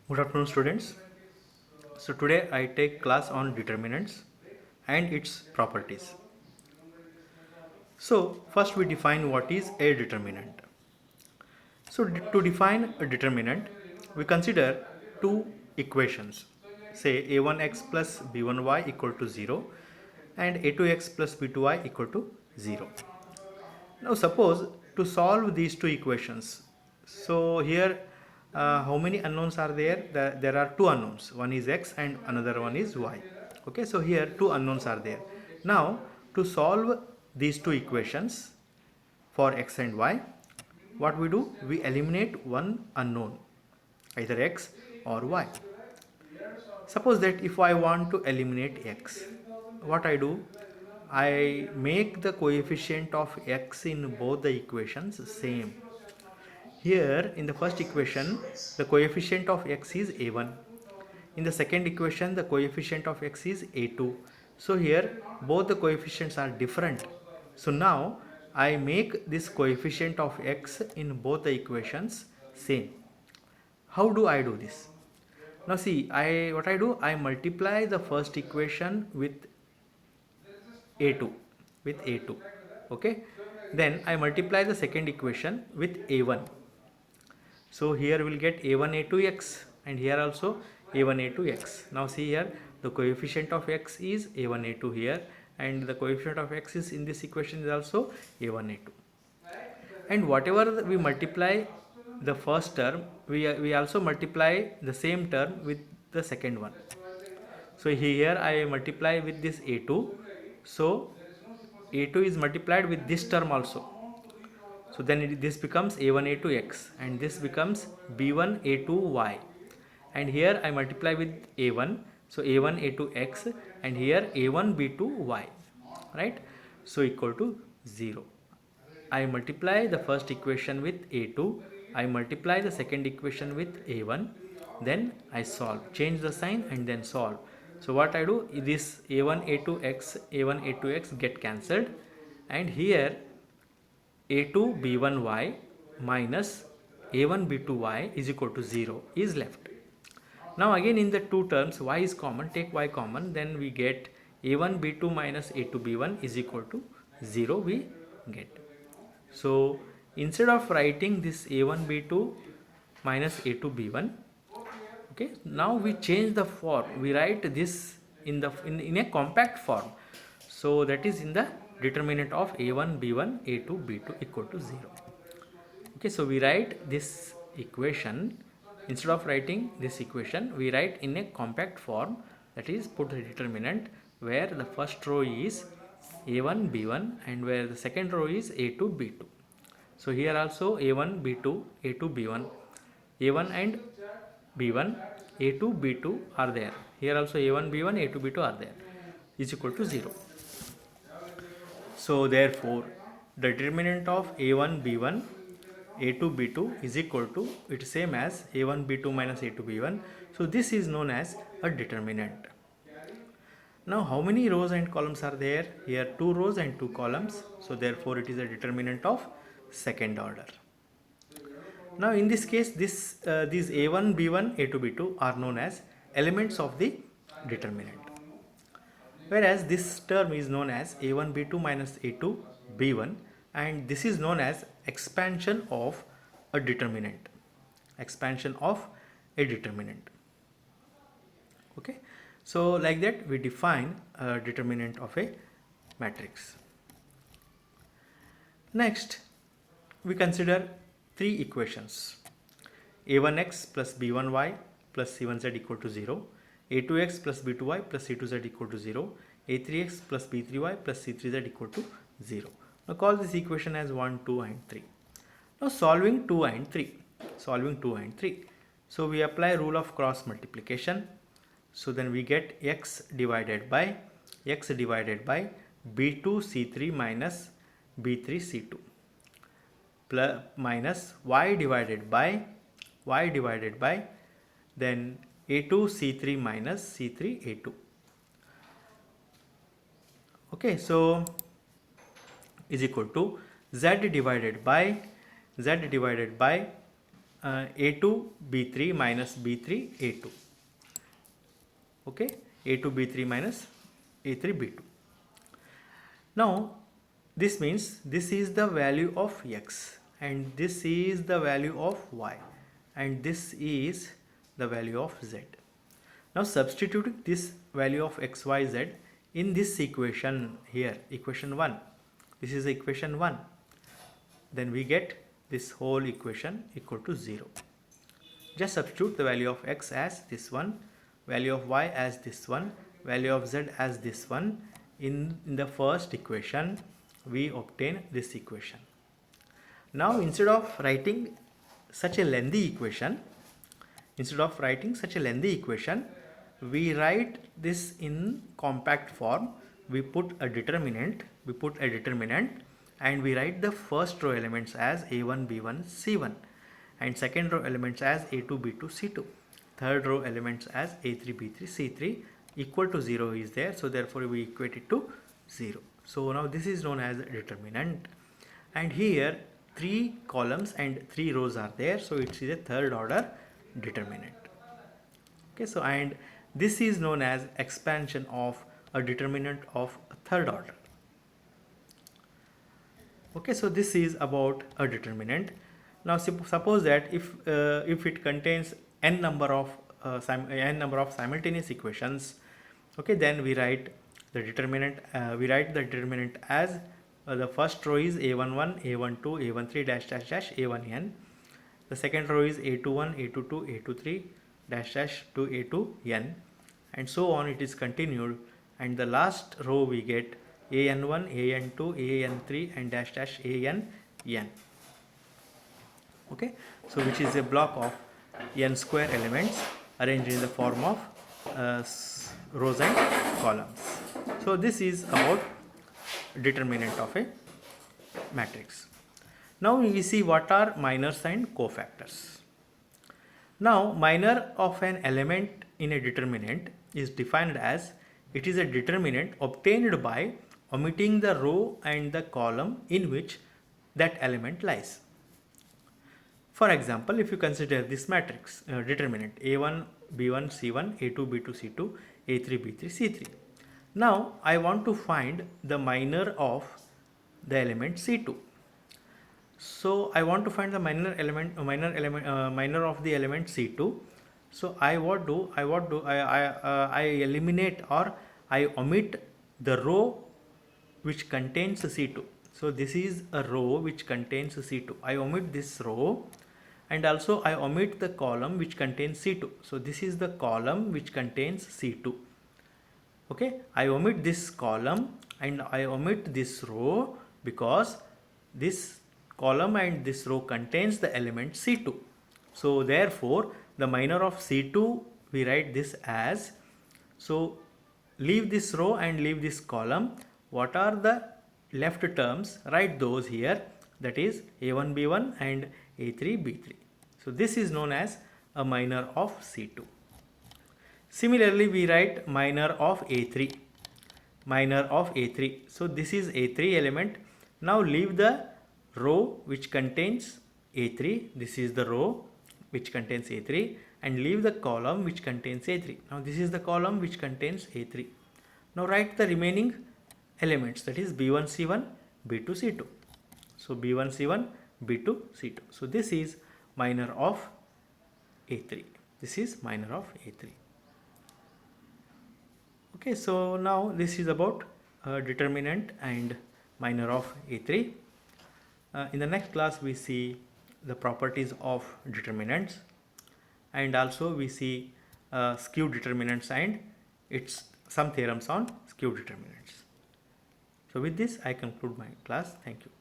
Good afternoon, students. So today I take class on determinants and its properties. So first we define what is a determinant. So to define a determinant, we consider two equations. Say a1x plus b1y equal to 0 and a2x plus b2y equal to 0. Now suppose to solve these two equations. So here how many unknowns are there? There are two unknowns. One is x and another one is y. Okay, so here two unknowns are there. Now to solve these two equations for x and y, what we do? We eliminate one unknown, either x or y. Suppose that if I want to eliminate x, what I do? I make the coefficient of x in both the equations same. Here in the first equation, the coefficient of x is a1. In the second equation, the coefficient of x is a2. So here both the coefficients are different. So now I make this coefficient of x in both the equations same. How do I do this? Now see, what I do, I multiply the first equation with a2 okay, then I multiply the second equation with a1. So here we'll get a1 a2x and here also a1 a2x. Now see here the coefficient of x is a1 a2 here and the coefficient of x is in this equation is also a1 a2. And whatever we multiply the first term, we also multiply the same term with the second one. So here I multiply with this a2. So a2 is multiplied with this term also. So then this becomes a1 a2x and this becomes b1 a2y. And here I multiply with a1. So a1 a2x and here a1 b2y. Right? So equal to 0. I multiply the first equation with a2. I multiply the second equation with a1. Then I solve. Change the sign and then solve. So what I do, this a1 a2x, a1 a2x get cancelled, and here a2 b1y minus a1 b2y is equal to 0 is left. Now again in the two terms y is common, take y common, then we get a1 b2 minus a2 b1 is equal to 0 we get. So instead of writing this a1 b2 minus a2 b1, okay, now we change the form, we write this in the in a compact form. So that is in the determinant of a1 b1 a2 b2 equal to 0. Okay, so we write this equation, instead of writing this equation we write in a compact form, that is put the determinant where the first row is a1 b1 and where the second row is a2 b2. So here also a1 b2 a2 b1, a1 and b1 a2 b2 are there, here also a1 b1 a2 b2 are there, is equal to 0. So therefore the determinant of a1 b1 a2 b2 is equal to, it is same as a1 b2 minus a2 b1. So this is known as a determinant. Now how many rows and columns are there? Here 2 rows and 2 columns. So therefore it is a determinant of second order. Now in this case these a1 b1 a2 b2 are known as elements of the determinant, whereas this term is known as a1 b2 minus a2 b1, and this is known as expansion of a determinant, expansion of a determinant. Okay, so like that we define a determinant of a matrix. Next we consider three equations: a1x plus b1y plus c1z equal to 0, a2x plus b2y plus c2z equal to 0, a3x plus b3y plus c3z equal to 0. Now call this equation as 1, 2 and 3. Now solving 2 and 3. So we apply rule of cross multiplication. So then we get x divided by b2 c3 minus b3 c2 plus minus y divided by then a2 c3 minus c3 a2. Okay, so is equal to z divided by A2 B3 minus B3 A2. Okay, A2 B3 minus A3 B2. Now this means this is the value of x and this is the value of y and this is the value of z. Now substituting this value of x, y, z in this equation here, equation 1, this is equation 1, then we get this whole equation equal to 0. Just substitute the value of x as this one, value of y as this one, value of z as this one. In the first equation we obtain this equation. Now instead of writing such a lengthy equation, we write this in compact form. We put a determinant and we write the first row elements as a1 b1 c1 and second row elements as a2 b2 c2, third row elements as a3 b3 c3 equal to 0 is there, so therefore we equate it to 0. So now this is known as a determinant, and here 3 columns and 3 rows are there, so it is a third order determinant. Okay, so and this is known as expansion of a determinant of a third order. Okay, so this is about a determinant. Now suppose that if it contains n number of simultaneous equations, okay, then we write the determinant as the first row is a11, a12, a13 dash dash dash a1n, the second row is a21, a22, a23 dash dash to a2n, and so on it is continued, and the last row we get an1, an2, an3 and dash dash an. Okay, so which is a block of n square elements arranged in the form of rows and columns. So this is about determinant of a matrix. Now we see what are minors and cofactors. Now minor of an element in a determinant is defined as it is a determinant obtained by omitting the row and the column in which that element lies. For example, if you consider this matrix determinant a1 b1 c1, a2 b2 c2, a3 b3 c3. Now I want to find the minor of the element c2. So I want to find the minor of the element c2. So I eliminate or I omit the row which contains c2. So this is a row which contains c2. I omit this row, and also I omit the column which contains c2. So this is the column which contains c2. Okay, I omit this column and I omit this row because this column and this row contains the element c2. So therefore the minor of c2 we write this as, so leave this row and leave this column. What are the left terms? Write those here, that is a1 b1 and a3 b3. So this is known as a minor of c2. Similarly we write minor of a3. So this is a3 element. Now leave the row which contains a3, this is the row which contains a3, and leave the column which contains a3. Now this is the column which contains a3. Now write the remaining elements, that is b1 c1, b2 c2. So b1 c1, b2 c2. So this is minor of a3. Okay, so now this is about determinant and minor of a3. In the next class we see the properties of determinants, and also we see skew determinants and its some theorems on skew determinants. So with this I conclude my class. Thank you.